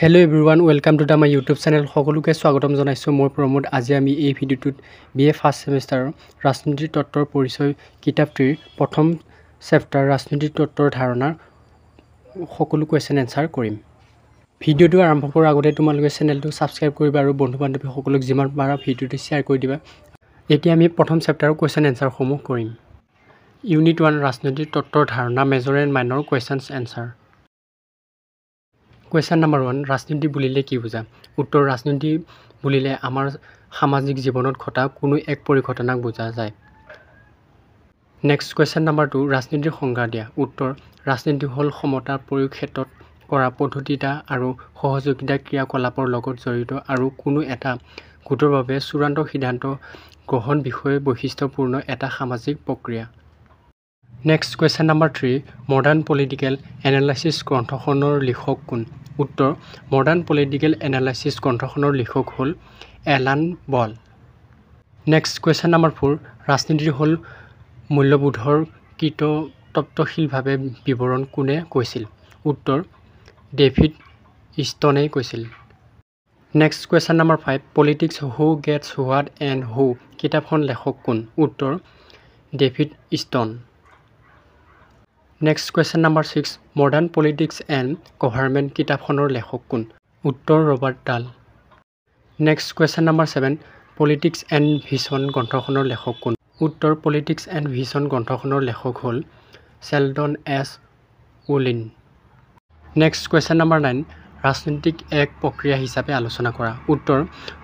Hello everyone, welcome to my YouTube channel. সকলোকে স্বাগতম জনাইছো মই প্ৰমোদ। আজি আমি এই ভিডিওটোত BA ফাৰ্ষ্ট সেমিষ্টাৰ ৰাজনীতি তত্ত্বৰ পৰিচয় কিতাপটিৰ প্ৰথম চেপ্টাৰ ৰাজনীতি তত্ত্বৰ ধাৰণা সকলো কোৱেশ্চন এনসাৰ কৰিম। ভিডিওটো আৰম্ভ কৰাৰ আগতে তোমালোকে চেনেলটো সাবস্ক্ৰাইব কৰিবা আৰু বন্ধু-বান্ধৱী সকলক যিমান পাৰা ভিডিওটো শেয়াৰ কৰি দিবা। এতিয়া আমি প্ৰথম চেপ্টাৰৰ কোৱেশ্চন এনসাৰ সমূহ কৰিম। ইউনিট 1 ৰাজনীতি তত্ত্বৰ ধাৰণা major and minor questions answer. Question number 1 ৰাজনীতি বুলিলে কি বুজা? উত্তৰ ৰাজনীতি বুলিলে আমাৰ সামাজিক জীৱনত ঘটা কোনো এক পৰিঘটনাক বুজা যায়। Next question number 2 ৰাজনীতিৰ সংজ্ঞা দিয়া। উত্তৰ ৰাজনীতি হ'ল ক্ষমতা প্ৰয়োগ ক্ষেত্ৰত কৰা পদ্ধতিটা আৰু সহযোগিতা ক্ৰিয়াকলাপৰ লগত জড়িত আৰু কোনো এটা গোটৰ বাবে চূড়ান্ত সিদ্ধান্ত গ্ৰহণ বিষয়ে বৈশিষ্ট্যপূৰ্ণ এটা সামাজিক প্ৰক্ৰিয়া। Next question number 3 modern political analysis গ্ৰন্থখনৰ লিখক কোন? উত্তৰ মডাৰ্ণ পলিটিকেল এনালাইচিছ গ্ৰন্থখনৰ লিখক হ'ল এলান বল। নেক্সট কুৱেশ্যন নম্বৰ 4 ৰাজনীতি হ'ল মূল্যবোধৰ তত্ত্বশীলভাৱে বিৱৰণ কোনে কৈছিল? উত্তৰ ডেভিড ইষ্টনে কৈছিল। Next question number 5 politics who gets what and who কিতাপখন লেখক কোন? উত্তৰ David Easton. Next question number 6 Modern Politics and Government কিতাপখনৰ লেখক কোন? উত্তৰ Robert Dal. Next question number 7 Politics and Vision গ্ৰন্থখনৰ লেখক কোন? উত্তৰ Politics and Vision গ্ৰন্থখনৰ লেখক হ'ল Sheldon S Wolin. Next question number 9 ৰাজনৈতিক এক প্ৰক্ৰিয়া হিচাপে আলোচনা কৰা। উত্তৰ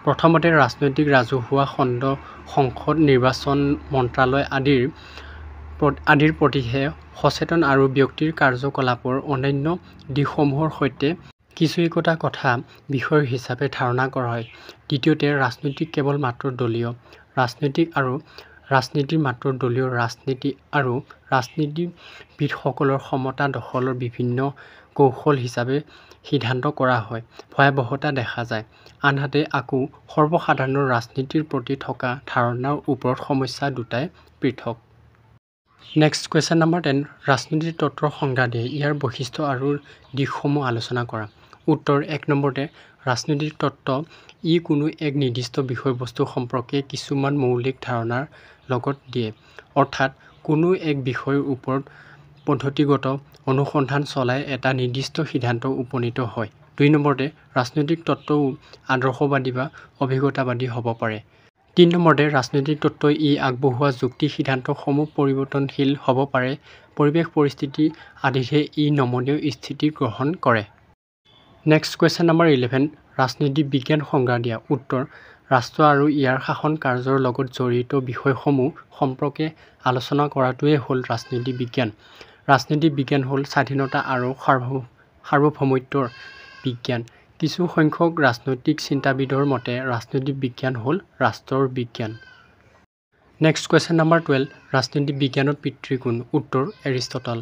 প্ৰথমতে ৰাজনৈতিক ৰাজহুৱা খণ্ড সংসদ নিৰ্বাচন মন্ত্ৰালয় আদিৰ প্ৰতিহে সচেতন আৰু ব্যক্তিৰ কাৰ্যকলাপৰ অন্যান্য দিশসমূহৰ সৈতে কিছু একোটা কথা বিষয় হিচাপে ধাৰণা কৰা হয়। দ্বিতীয়তে ৰাজনীতি কেৱল মাত্ৰ দলীয় ৰাজনীতি আৰু ৰাজনীতিৰ মাত্ৰ দলীয় ৰাজনীতি আৰু ৰাজনীতিবিদসকলৰ ক্ষমতা দখলৰ বিভিন্ন কৌশল হিচাপে সিদ্ধান্ত কৰা হয় ভয়াৱহতা দেখা যায়। আনহাতে আকৌ সৰ্বসাধাৰণৰ ৰাজনীতিৰ প্ৰতি থকা ধাৰণাৰ ওপৰত সমস্যা দুটাই পৃথক। Next question number 10 ৰাজনীতি তত্ত্বৰ সংজ্ঞা দিয়ে ইয়াৰ বৈশিষ্ট্য আৰু দিশসমূহ আলোচনা কৰা। উত্তৰ 1 নম্বৰতে ৰাজনীতি তত্ত্ব ই কোনো এক নিৰ্দিষ্ট বিষয়বস্তু সম্পৰ্কে কিছুমান মৌলিক ধাৰণাৰ লগত দিয়ে অৰ্থাৎ কোনো এক বিষয়ৰ ওপৰত পদ্ধতিগত অনুসন্ধান চলাই এটা নিৰ্দিষ্ট সিদ্ধান্ত উপনীত হয়। 2 নম্বৰতে ৰাজনৈতিক তত্ত্বও আদৰ্শবাদী বা অভিজ্ঞতাবাদী হ'ব পাৰে। 3 নম্বৰতে ৰাজনৈতিক তত্ত্বই ই আগবঢ়োৱা যুক্তি সিদ্ধান্তসমূহ পৰিৱৰ্তনশীল হ'ব পাৰে পৰিৱেশ পৰিস্থিতি আদিহে ই নমনীয় স্থিতি গ্ৰহণ কৰে। Next question number 11 ৰাজনীতি বিজ্ঞান সংজ্ঞা দিয়া। উত্তৰ ৰাষ্ট্ৰ আৰু ইয়াৰ শাসন কাৰ্যৰ লগত জড়িত বিষয়সমূহ সম্পৰ্কে আলোচনা কৰাটোৱে হ'ল ৰাজনীতি বিজ্ঞান। ৰাজনীতি বিজ্ঞান হ'ল স্বাধীনতা আৰু সাৰ্বভৌমত্বৰ বিজ্ঞান। কিছু সংখ্যক ৰাজনৈতিক চিন্তাবিদৰ মতে ৰাজনীতি বিজ্ঞান হ'ল ৰাষ্ট্ৰৰ বিজ্ঞান। Next question number 12 ৰাজনীতি বিজ্ঞানৰ পিতৃ কোন? উত্তৰ এৰিষ্টটল।